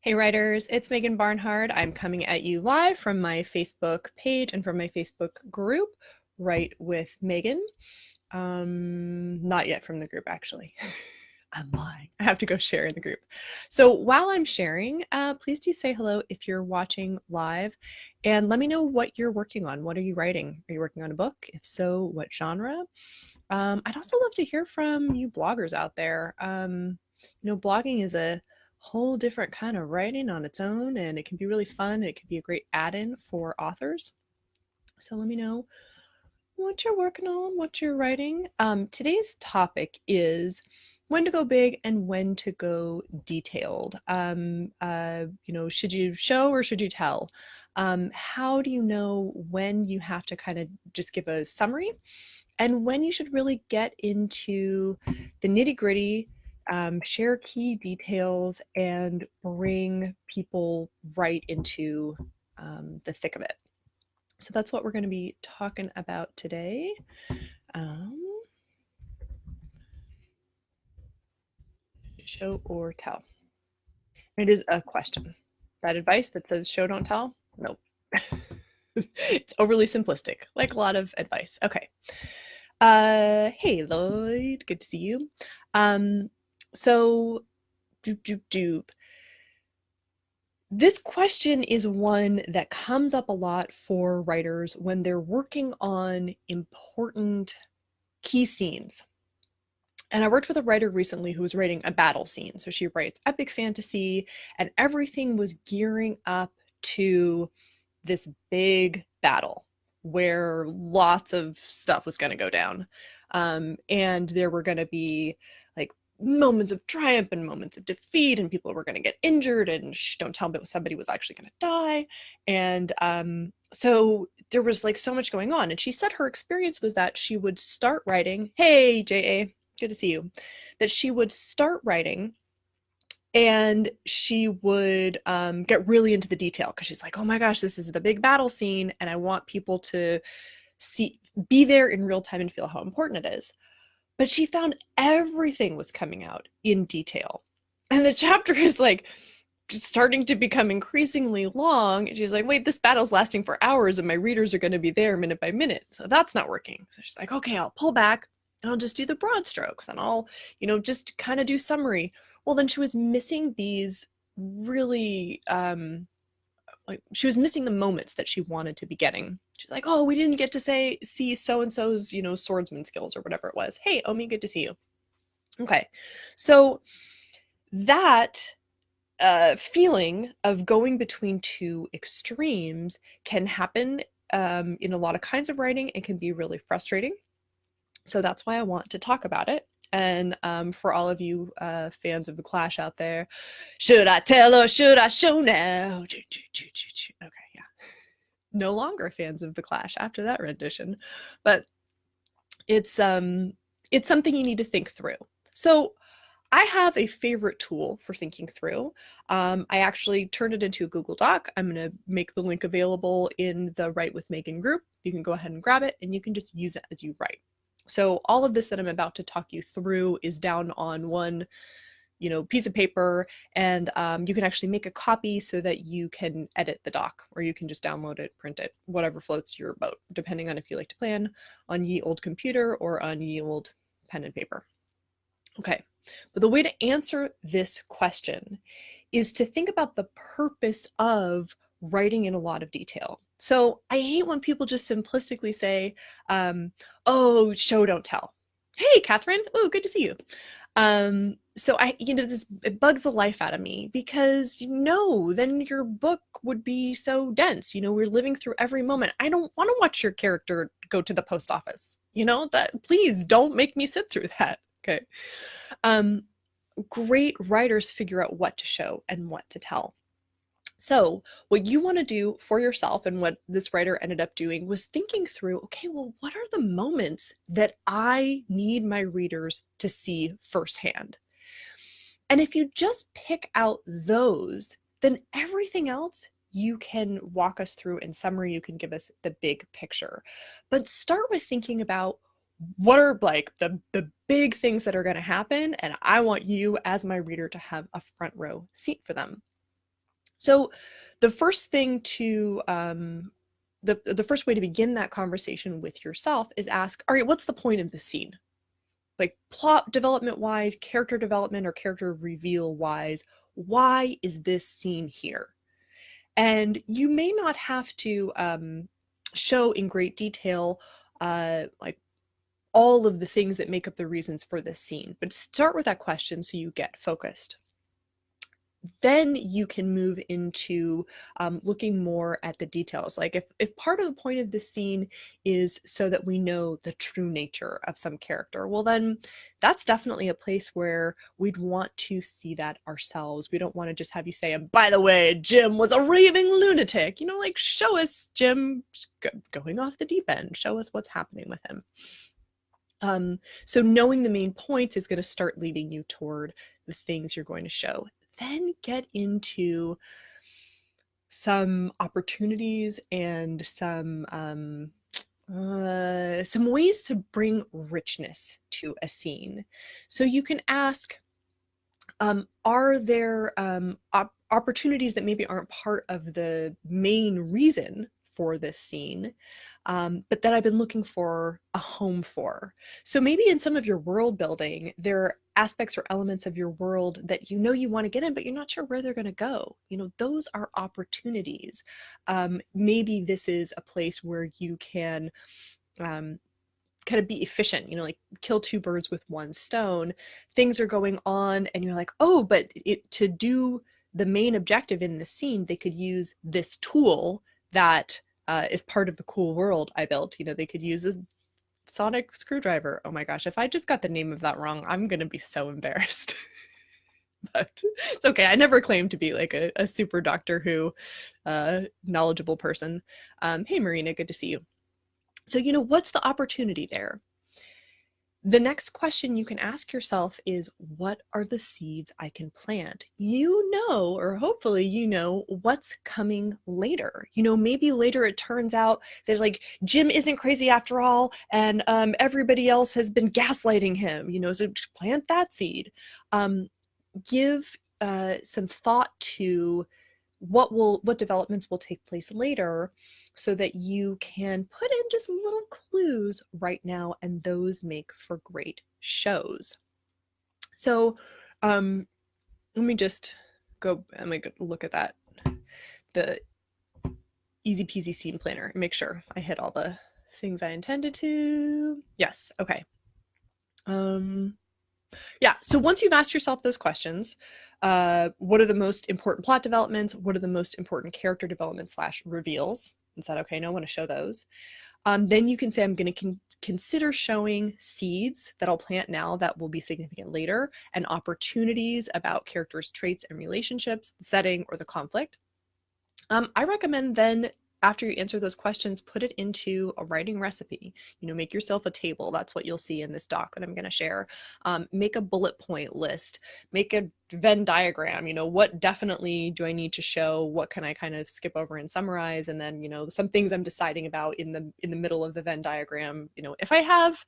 Hey writers, it's Megan Barnhart. I'm coming at you live from my Facebook page and from my Facebook group, Write with Megan. Not yet from the group, actually. I'm lying. I have to go share in the group. So while I'm sharing, please do say hello if you're watching live and let me know what you're working on. What are you writing? Are you working on a book? If so, what genre? I'd also love to hear from you bloggers out there. Blogging is a whole different kind of writing on its own, and it can be really fun. And it can be a great add-in for authors. So let me know what you're working on, what you're writing. Today's topic is when to go big and when to go detailed. Should you show or should you tell? How do you know when you have to kind of just give a summary and when you should really get into the nitty gritty, share key details, and bring people right into the thick of it. So that's what we're going to be talking about today. Show or tell? It is a question. That advice that says show, don't tell? Nope. It's overly simplistic, like a lot of advice. Okay. Hey Lloyd, good to see you. So this question is one that comes up a lot for writers when they're working on important key scenes. And I worked with a writer recently who was writing a battle scene. So she writes epic fantasy, and everything was gearing up to this big battle where lots of stuff was going to go down. And there were going to be like moments of triumph and moments of defeat, and people were going to get injured, and don't tell me somebody was actually going to die. And so there was like so much going on. And she said her experience was that she would start writing, hey, J.A., good to see you, that she would start writing and she would get really into the detail because she's like, oh my gosh, this is the big battle scene and I want people to be there in real time and feel how important it is. But she found everything was coming out in detail. And the chapter is like starting to become increasingly long. And she's like, wait, this battle's lasting for hours and my readers are going to be there minute by minute. So that's not working. So she's like, okay, I'll pull back and I'll just do the broad strokes and I'll, just kind of do summary. Well, then she was missing these really, she was missing the moments that she wanted to be getting. She's like, oh, we didn't get to see so-and-so's, swordsman skills or whatever it was. Hey, Omi, good to see you. Okay. So that feeling of going between two extremes can happen in a lot of kinds of writing. It can be really frustrating. So that's why I want to talk about it. And for all of you fans of The Clash out there, should I tell or should I show now? Okay, yeah. No longer fans of The Clash after that rendition. But it's something you need to think through. So I have a favorite tool for thinking through. I actually turned it into a Google Doc. I'm going to make the link available in the Write with Megan group. You can go ahead and grab it and you can just use it as you write. So all of this that I'm about to talk you through is down on one, piece of paper, and you can actually make a copy so that you can edit the doc, or you can just download it, print it, whatever floats your boat, depending on if you like to plan on ye old computer or on ye old pen and paper. Okay, but the way to answer this question is to think about the purpose of writing in a lot of detail. So I hate when people just simplistically say, oh, show, don't tell. Hey, Catherine. Oh, good to see you. So it bugs the life out of me because, then your book would be so dense. We're living through every moment. I don't want to watch your character go to the post office. Please don't make me sit through that. Okay. Great writers figure out what to show and what to tell. So what you want to do for yourself, and what this writer ended up doing, was thinking through, okay, well, what are the moments that I need my readers to see firsthand? And if you just pick out those, then everything else you can walk us through in summary. You can give us the big picture. But start with thinking about what are like the big things that are going to happen, and I want you as my reader to have a front row seat for them. So the first thing to the first way to begin that conversation with yourself is ask, all right, what's the point of the scene? Like plot development wise, character development or character reveal wise, why is this scene here? And you may not have to show in great detail like all of the things that make up the reasons for this scene, but start with that question so you get focused. Then you can move into looking more at the details. Like if part of the point of the scene is so that we know the true nature of some character, well, then that's definitely a place where we'd want to see that ourselves. We don't want to just have you say, and by the way, Jim was a raving lunatic. Like, show us Jim going off the deep end. Show us what's happening with him. So knowing the main points is going to start leading you toward the things you're going to show. Then get into some opportunities and some ways to bring richness to a scene. So you can ask, are there opportunities that maybe aren't part of the main reason for this scene, but that I've been looking for a home for? So maybe in some of your world building, there are aspects or elements of your world that you want to get in, but you're not sure where they're going to go. Those are opportunities. Maybe this is a place where you can kind of be efficient, like kill two birds with one stone. Things are going on and you're like, oh, but to do the main objective in the scene, they could use this tool that is part of the cool world I built. They could use a sonic screwdriver. Oh my gosh, if I just got the name of that wrong, I'm gonna be so embarrassed. But it's okay. I never claimed to be like a super Doctor Who knowledgeable person. Hey Marina, good to see you. So what's the opportunity there? The next question you can ask yourself is, what are the seeds I can plant? Or hopefully what's coming later. Maybe later it turns out that like Jim isn't crazy after all, and everybody else has been gaslighting him, so plant that seed. Give some thought to what developments will take place later so that you can put in just little clues right now, and those make for great shows. So let me just go, I'm gonna look at that, the easy peasy scene planner, and make sure I hit all the things I intended to. Yes, okay. Yeah, so once you've asked yourself those questions, what are the most important plot developments? What are the most important character development / reveals? And said, okay, no, I want to show those. Then you can say, I'm going to consider showing seeds that I'll plant now that will be significant later, and opportunities about characters' traits and relationships, the setting, or the conflict. I recommend then, after you answer those questions, put it into a writing recipe. Make yourself a table. That's what you'll see in this doc that I'm going to share. Make a bullet point list. Make a Venn diagram. What definitely do I need to show? What can I kind of skip over and summarize? And then, some things I'm deciding about in the middle of the Venn diagram. If I have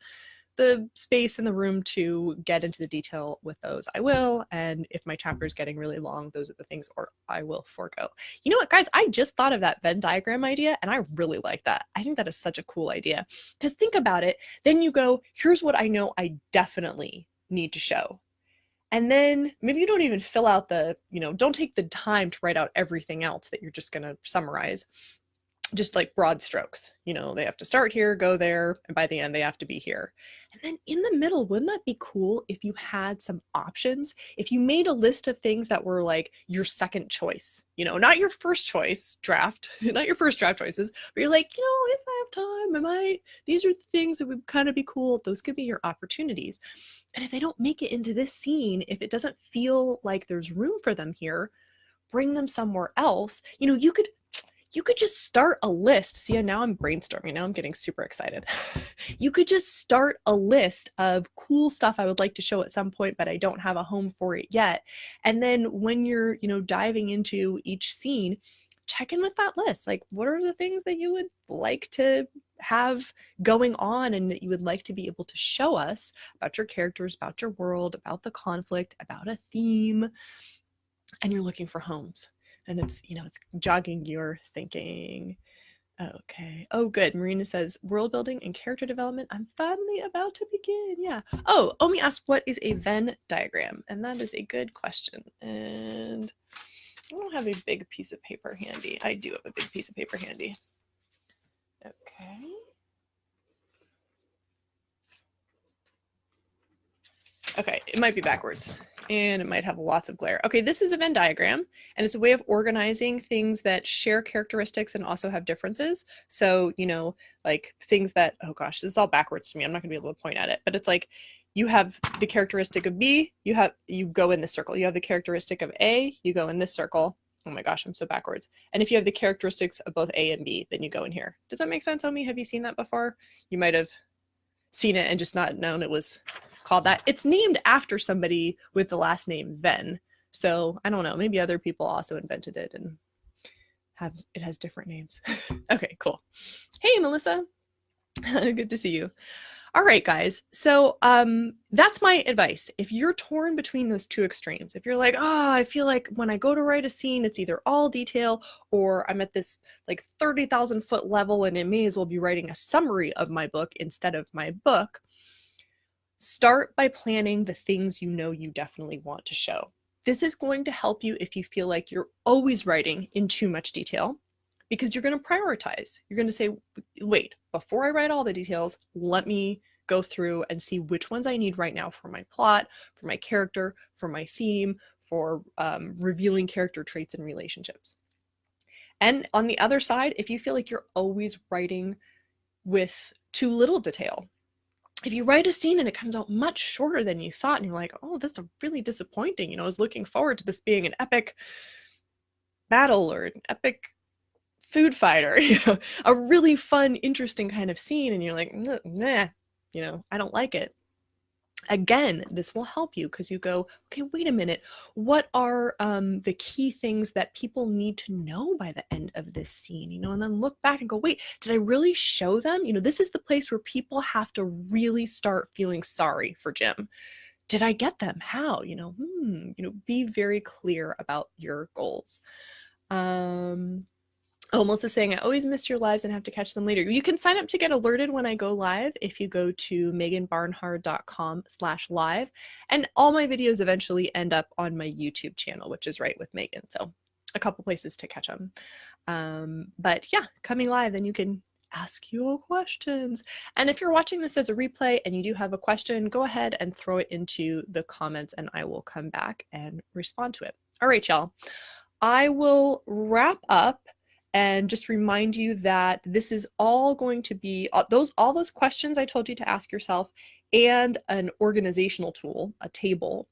the space in the room to get into the detail with those, I will. And if my chapter is getting really long, those are the things or I will forego. You know what, guys? I just thought of that Venn diagram idea, and I really like that. I think that is such a cool idea. Because think about it. Then you go, here's what I know I definitely need to show. And then maybe you don't even fill out don't take the time to write out everything else that you're just going to summarize. Just like broad strokes, they have to start here, go there, and by the end they have to be here. And then in the middle, wouldn't that be cool if you had some options? If you made a list of things that were like your second choice, not your first choice draft, not your first draft choices, but you're like, if I have time, these are the things that would kind of be cool. Those could be your opportunities. And if they don't make it into this scene, if it doesn't feel like there's room for them here, bring them somewhere else. You could just start a list. See, now I'm brainstorming. Now I'm getting super excited. You could just start a list of cool stuff I would like to show at some point, but I don't have a home for it yet. And then when you're, diving into each scene, check in with that list. Like, what are the things that you would like to have going on and that you would like to be able to show us about your characters, about your world, about the conflict, about a theme, and you're looking for homes. and it's, it's jogging your thinking. Okay. Oh, good. Marina says world building and character development. I'm finally about to begin. Yeah. Oh, Omi asked, what is a Venn diagram? And that is a good question. And I don't have a big piece of paper handy. I do have a big piece of paper handy. Okay. Okay, it might be backwards and it might have lots of glare. Okay, this is a Venn diagram, and it's a way of organizing things that share characteristics and also have differences. So, like things that, oh gosh, this is all backwards to me. I'm not gonna be able to point at it, but it's like you have the characteristic of B, you go in this circle. You have the characteristic of A, you go in this circle. Oh my gosh, I'm so backwards. And if you have the characteristics of both A and B, then you go in here. Does that make sense, Omi? Have you seen that before? You might have seen it and just not known it was called that. It's named after somebody with the last name Venn. So I don't know, maybe other people also invented it and it has different names. Okay, cool. Hey, Melissa. Good to see you. All right, guys. So that's my advice. If you're torn between those two extremes, if you're like, oh, I feel like when I go to write a scene, it's either all detail or I'm at this like 30,000 foot level and it may as well be writing a summary of my book instead of my book, start by planning the things you definitely want to show. This is going to help you if you feel like you're always writing in too much detail, because you're going to prioritize. You're going to say, wait, before I write all the details, let me go through and see which ones I need right now for my plot, for my character, for my theme, for revealing character traits and relationships. And on the other side, if you feel like you're always writing with too little detail, if you write a scene and it comes out much shorter than you thought, and you're like, oh, that's really disappointing. I was looking forward to this being an epic battle or an epic food fight or a really fun, interesting kind of scene, and you're like, nah, I don't like it. Again, this will help you because you go, okay, wait a minute, what are the key things that people need to know by the end of this scene, and then look back and go, wait, did I really show them? This is the place where people have to really start feeling sorry for Jim. Did I get them? How? Be very clear about your goals. Oh, Melissa's saying, I always miss your lives and have to catch them later. You can sign up to get alerted when I go live if you go to meganbarnhard.com/live. And all my videos eventually end up on my YouTube channel, which is Right with Megan. So a couple places to catch them. But yeah, coming live, then you can ask your questions. And if you're watching this as a replay and you do have a question, go ahead and throw it into the comments and I will come back and respond to it. All right, y'all. I will wrap up and just remind you that this is all going to be all those questions I told you to ask yourself and an organizational tool, a table,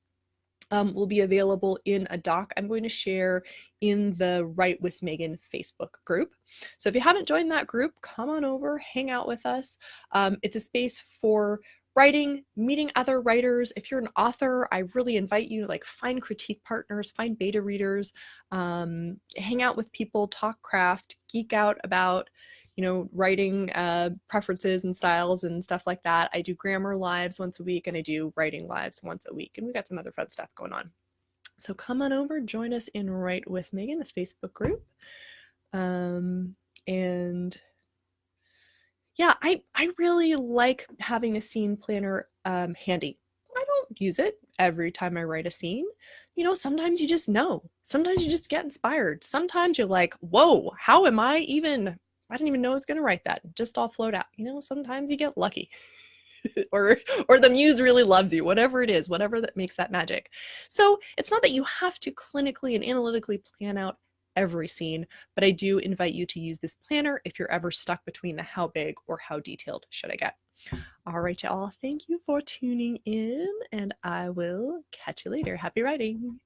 will be available in a doc I'm going to share in the Write with Megan Facebook group. So if you haven't joined that group, come on over, hang out with us. It's a space for writing, meeting other writers. If you're an author, I really invite you to find critique partners, find beta readers, hang out with people, talk craft, geek out about writing preferences and styles and stuff like that. I do grammar lives once a week and I do writing lives once a week, and we got some other fun stuff going on. So come on over, join us in Write with Megan, the Facebook group. And yeah, I really like having a scene planner handy. I don't use it every time I write a scene. Sometimes you just know. Sometimes you just get inspired. Sometimes you're like, whoa, how am I didn't even know I was going to write that. Just all flowed out. Sometimes you get lucky. or the muse really loves you, whatever it is, whatever that makes that magic. So it's not that you have to clinically and analytically plan out every scene, but I do invite you to use this planner if you're ever stuck between the how big or how detailed should I get. All right, y'all. Thank you for tuning in, and I will catch you later. Happy writing.